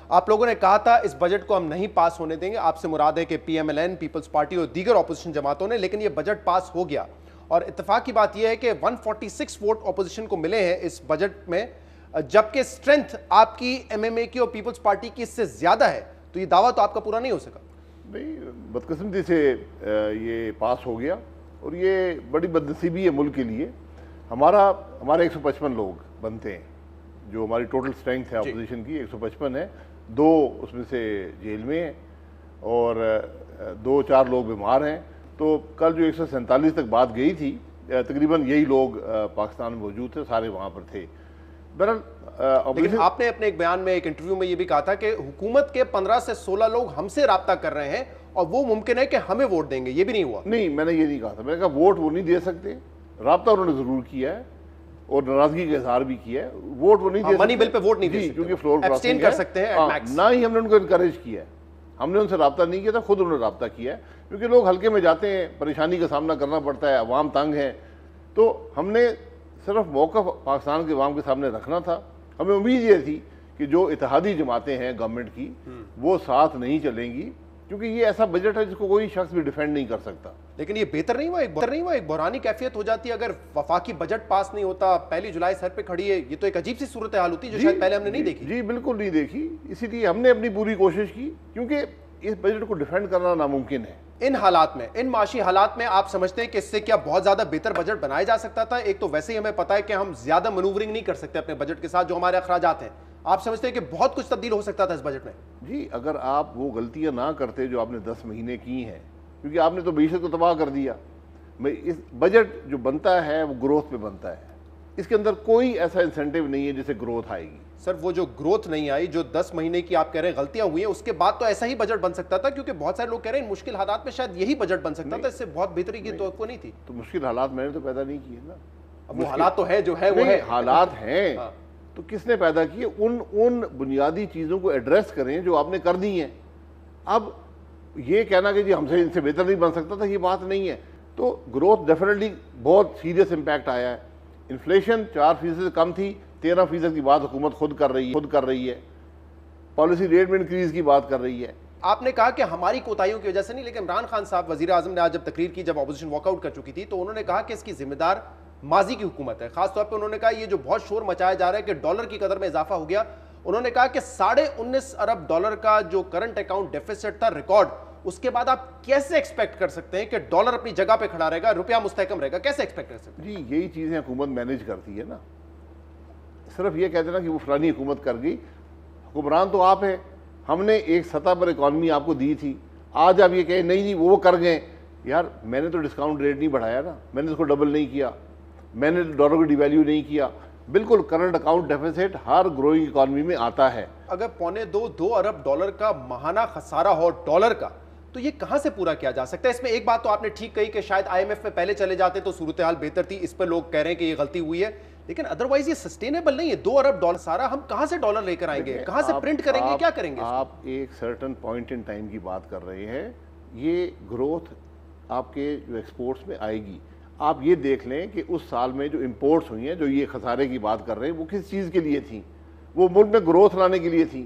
آپ لوگوں نے کہا تھا اس بجٹ کو ہم نہیں پاس ہونے دیں گے، آپ سے مراد ہے کہ P M L N, Peoples Party اور دیگر اپوزیشن جماعتوں نے، لیکن یہ بجٹ پاس ہو گیا اور اتفاق کی بات یہ ہے کہ 146 ووٹ اپوزیشن کو ملے ہیں اس بجٹ میں، جبکہ اسٹرینتھ آپ کی ایم ایم اے کی اور پیپلز پارٹی کی اس سے زیادہ ہے، تو یہ دعویٰ تو آپ کا پورا نہیں ہو سکا۔ نہیں، بدقسمتی سے یہ پاس ہو گیا اور یہ بڑی بدنصیبی ہے ملک کے لیے۔ ہمارے 155 لوگ بنتے ہیں، جو ہماری ٹوٹل اسٹرینتھ ہے اپوزیشن کی 155 ہے، 2 اس میں سے جیل میں ہیں اور 2-4 لوگ بیمار ہیں۔ تو کل جو 147 تک بات گئی تھی، تقریباً یہی لوگ پاکستان میں موجود تھے، سارے وہاں پر تھے۔ لیکن آپ نے اپنے ایک بیان میں، ایک انٹرویو میں یہ بھی کہا تھا کہ حکومت کے 15 سے 16 لوگ ہم سے رابطہ کر رہے ہیں اور وہ ممکن ہے کہ ہمیں ووٹ دیں گے، یہ بھی نہیں ہوا۔ نہیں، میں نے یہ نہیں کہا تھا، میں نے کہا ووٹ وہ نہیں دے سکتے، رابطہ انہوں نے ضرور کیا ہے اور ناراضگی کا اظہار بھی کیا ہے، ووٹ وہ نہیں دے سکتے، منی بل پہ ووٹ نہیں دے سکتے کیونکہ فلور ایبسٹین کر سکتے ہیں، نہ ہی ہم نے ان کو انکریج کیا ہے، ہم نے ان سے رابطہ نہیں کیا تھا، خود انہوں نے رابطہ کیا ہے، کیونکہ لوگ ہلکے میں جاتے ہیں، پریشانی کا سامنا کرنا پڑتا ہے، عوام تنگ ہے، تو ہم نے صرف موقف پاکستان کے عوام کے سامنے رکھنا تھا۔ ہمیں امید یہ تھی کہ جو اتحادی جماعتیں ہیں گورنمنٹ کی، وہ ساتھ نہیں چلیں گی، کیونکہ یہ ایسا بجٹ ہے جس کو کوئی شخص بھی ڈیفینڈ نہیں کر سکتا۔ لیکن یہ بہتر نہیں ہوا، ایک بحرانی کیفیت ہو جاتی ہے اگر وفاقی بجٹ پاس نہیں ہوتا، 1 جولائی سر پہ کھڑی ہے، یہ تو ایک عجیب سی صورتحال ہوتی ہے جو شاید پہلے ہم نے نہیں دیکھی۔ جی بالکل نہیں دیکھی، اسی لیے ہم نے اپنی پوری کوشش کی، کیونکہ اس بجٹ کو ڈیفینڈ کرنا ناممکن ہے۔ ان حالات میں، ان معاشی حالات میں آپ سمجھتے ہیں کہ اس سے کیا بہت زیادہ بہتر بجٹ بنایا جا سکتا تھا؟ ایک تو ویسے ہی ہمیں پتا ہے کہ ہم زیادہ منورنگ نہیں کر سکتے اپنے بجٹ کے ساتھ، جو ہمارے اخراجات ہیں، آپ سمجھتے ہیں کہ بہت کچھ تبدیل ہو سکتا تھا اس بجٹ میں؟ جی، اگر آپ وہ غلطیاں نہ کرتے جو آپ نے 10 مہینے کی ہیں، کیونکہ آپ نے تو معیشت کو تباہ کر دیا۔ اس بجٹ جو بنتا ہے وہ گروتھ پہ بنتا ہے، اس کے اندر کوئی ایسا انسینٹیو نہیں ہے جس سے گروتھ آئے گی۔ سر وہ جو گروتھ نہیں آئی، جو 10 مہینے کی آپ کہہ رہے ہیں غلطیاں ہوئی ہیں، اس کے بعد تو ایسا ہی بجٹ بن سکتا تھا، کیونکہ بہت سارے لوگ کہہ رہے ہیں ان مشکل حالات میں شاید یہی بجٹ بن سکتا تھا، اس سے بہت بہتری کی توقع نہیں تھی۔ تو مشکل حالات میں نے تو پیدا نہیں کیے نا، اب وہ حالات تو ہے جو ہے وہ ہے، حالات ہیں تو کس نے پیدا کیے؟ ان بنیادی چیزوں کو ایڈریس کریں جو آپ نے کر دی ہیں۔ اب یہ کہنا کہ جی ہم سے ان سے بہتر نہیں بن سکتا تھا، یہ بات نہیں ہے۔ تو گروتھ ڈیفینیٹلی بہت سیریس امپیکٹ آیا ہے، انفلیشن 4% سے کم تھی، 13% کی بات حکومت خود کر رہی ہے، پالیسی ریٹ میں انکریز کی بات کر رہی ہے۔ آپ نے کہا کہ ہماری کوتاہیوں کی وجہ سے نہیں، لیکن عمران خان صاحب وزیر اعظم نے آج جب تقریر کی، جب اپوزیشن واک آؤٹ کر چکی تھی، تو انہوں نے کہا کہ اس کی ذمہ دار ماضی کی حکومت ہے۔ خاص طور پہ انہوں نے کہا یہ جو بہت شور مچایا جا رہا ہے کہ ڈالر کی قدر میں اضافہ ہو گیا، انہوں نے کہا کہ $19.5 ارب کا جو کرنٹ اکاؤنٹ ڈیفیسٹ تھا ریکارڈ، اس کے بعد آپ کیسے ایکسپیکٹ کر سکتے ہیں کہ ڈالر اپنی جگہ پہ کھڑا رہے گا، روپیہ مستحکم رہے گا؟ کیسے ایکسپیکٹ کر سکتے ہیں؟ جی یہی چیزیں حکومت مینیج کرتی ہے نا، صرف یہ کہتے ہیں نا کہ وہ فلانی حکومت کر گئی، حکمران تو آپ ہیں۔ ہم نے ایک سطح پر اکانومی آپ کو دی تھی، آج آپ یہ کہیں نہیں جی وہ کر گئے، یار میں نے تو ڈسکاؤنٹ ریٹ نہیں بڑھایا نا، میں نے اس کو ڈبل نہیں کیا، میں نے ڈالر کو ڈی ویلیو نہیں کیا۔ بالکل کرنٹ اکاؤنٹ ڈیفیسٹ ہر گروئنگ اکانومی میں آتا ہے۔ اگر $2.25 ارب کا ماہانہ خسارہ ہو ڈالر کا، تو یہ کہاں سے پورا کیا جا سکتا ہے؟ اس میں ایک بات تو آپ نے ٹھیک کہی کہ شاید آئی ایم ایف میں پہلے چلے جاتے تو صورتحال بہتر تھی، اس پہ لوگ کہہ رہے ہیں کہ یہ غلطی ہوئی ہے، لیکن ادروائز یہ سسٹینیبل نہیں ہے۔ $2 ارب سارا ہم کہاں سے ڈالر لے کر آئیں گے؟ کہاں سے پرنٹ کریں گے؟ کیا کریں گے؟ آپ ایک سرٹن پوائنٹ ان ٹائم کی بات کر رہے ہیں، یہ گروتھ آپ کے جو ایکسپورٹس میں آئے گی۔ آپ یہ دیکھ لیں کہ اس سال میں جو امپورٹس ہوئی ہیں، جو یہ خسارے کی بات کر رہے ہیں، وہ کس چیز کے لیے تھیں؟ وہ ملک میں گروتھ لانے کے لیے تھیں۔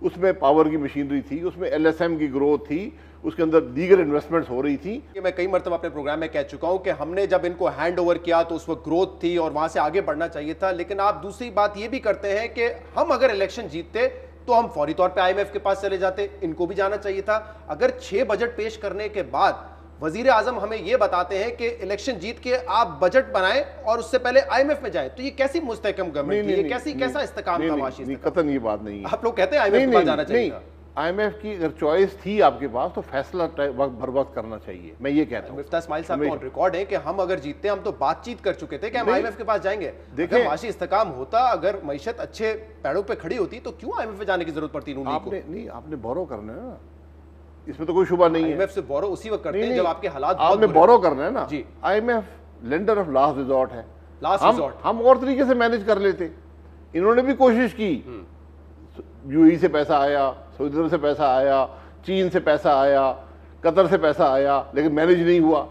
اس میں پاور کی مشینری تھی، اس میں ایل ایس ایم کی گروتھ تھی، اس کے اندر دیگر انویسٹمنٹس ہو رہی تھی۔ میں کئی مرتبہ اپنے پروگرام میں کہہ چکا ہوں کہ ہم نے جب ان کو ہینڈ اوور کیا تو اس وقت گروتھ تھی اور وہاں سے آگے بڑھنا چاہیے تھا، لیکن آپ دوسری بات یہ بھی کرتے ہیں کہ ہم اگر الیکشن جیتتے تو ہم فوری طور پہ آئی ایم ایف کے پاس چلے جاتے، ان کو بھی جانا چاہیے تھا۔ اگر 6 بجٹ پیش کرنے کے بعد وزیر اعظم ہمیں یہ بتاتے ہیں کہ الیکشن جیت کے آپ بجٹ بنائیں اور اس سے پہلے آئی ایم ایف میں جائیں، تو یہ کیسی مستحکم گورنمنٹ ہے؟ یہ کیسا استحکام تھا معاشی استحکام؟ قطعاً یہ بات نہیں ہے۔ آپ لوگ کہتے ہیں آئی ایم ایف کے پاس جانا چاہیے تھا۔ آئی ایم ایف کی اگر چوائس تھی آپ کے پاس تو فیصلہ وقت بھر وقت کرنا چاہیے، میں یہ کہتا ہوں۔ مفتاح اسماعیل صاحب آن ریکارڈ ہے کہ ہم اگر جیتتے ہم تو بات چیت کر چکے تھے کہ ہم آئی ایم ایف کے پاس جائیں گے۔ اگر معاشی استحکام ہوتا، اگر معیشت اچھے پیڑوں پہ کھڑی ہوتی تو کیوں آئی ایم ایف میں جانے کی ضرورت پڑتی؟ آپ نے بورو کرنا ہے نا، اس میں تو کوئی شبہ نہیں ہے۔ آئی ایم ایف سے بورو اسی وقت کرتے ہیں جب آپ کے حالات آپ نے بورو کرنا ہے نا۔ I M F lender of last resort ہے، ہم اور طریقے سے مینج کر لیتے۔ انہوں نے بھی کوشش کی، یو ای سے پیسہ آیا، سعودی عرب سے پیسہ آیا، چین سے پیسہ آیا، قطر سے پیسہ آیا، لیکن مینج نہیں ہوا۔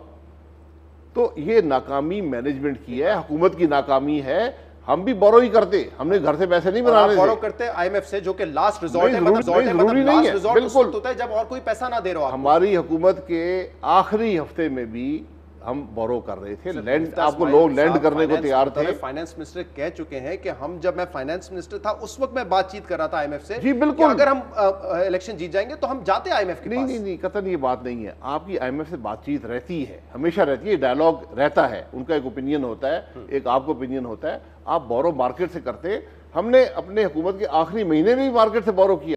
تو یہ ناکامی مینجمنٹ کی ہے، حکومت کی ناکامی ہے۔ ہم بھی بورو ہی کرتے, ہم نے گھر سے پیسے نہیں بنانے بورو کرتے آئی ایم ایف سے, جو کہ لاسٹ ریزورٹ ہے, ضروری نہیں ہے, بالکل ہوتا ہے جب اور کوئی پیسہ نہ دے رہا. ہماری حکومت کے آخری ہفتے میں بھی ہم بورو کر رہے تھے, لینڈ آپ کو لوگ لینڈ کرنے کو تیار تھے. فائنانس منسٹر کہہ چکے ہیں کہ ہم, جب میں فائنانس منسٹر تھا اس وقت میں بات چیت کر رہا تھا آئی ایم ایف سے, جی بالکل, اگر ہم الیکشن جیت جائیں گے تو ہم جاتے آئی ایم ایف کے پاس. نہیں قطعاً یہ بات نہیں ہے. آپ کی آئی ایم ایف سے بات چیت رہتی ہے, ہمیشہ رہتی ہے, ڈائلاگ رہتا ہے, ان کا ایک اوپینین ہوتا ہے, ایک آپ کا اوپینین ہوتا ہے. آپ بورو مارکیٹ سے کرتے, ہم نے اپنے حکومت کے آخری مہینے میں بھی مارکیٹ سے بورو کیا.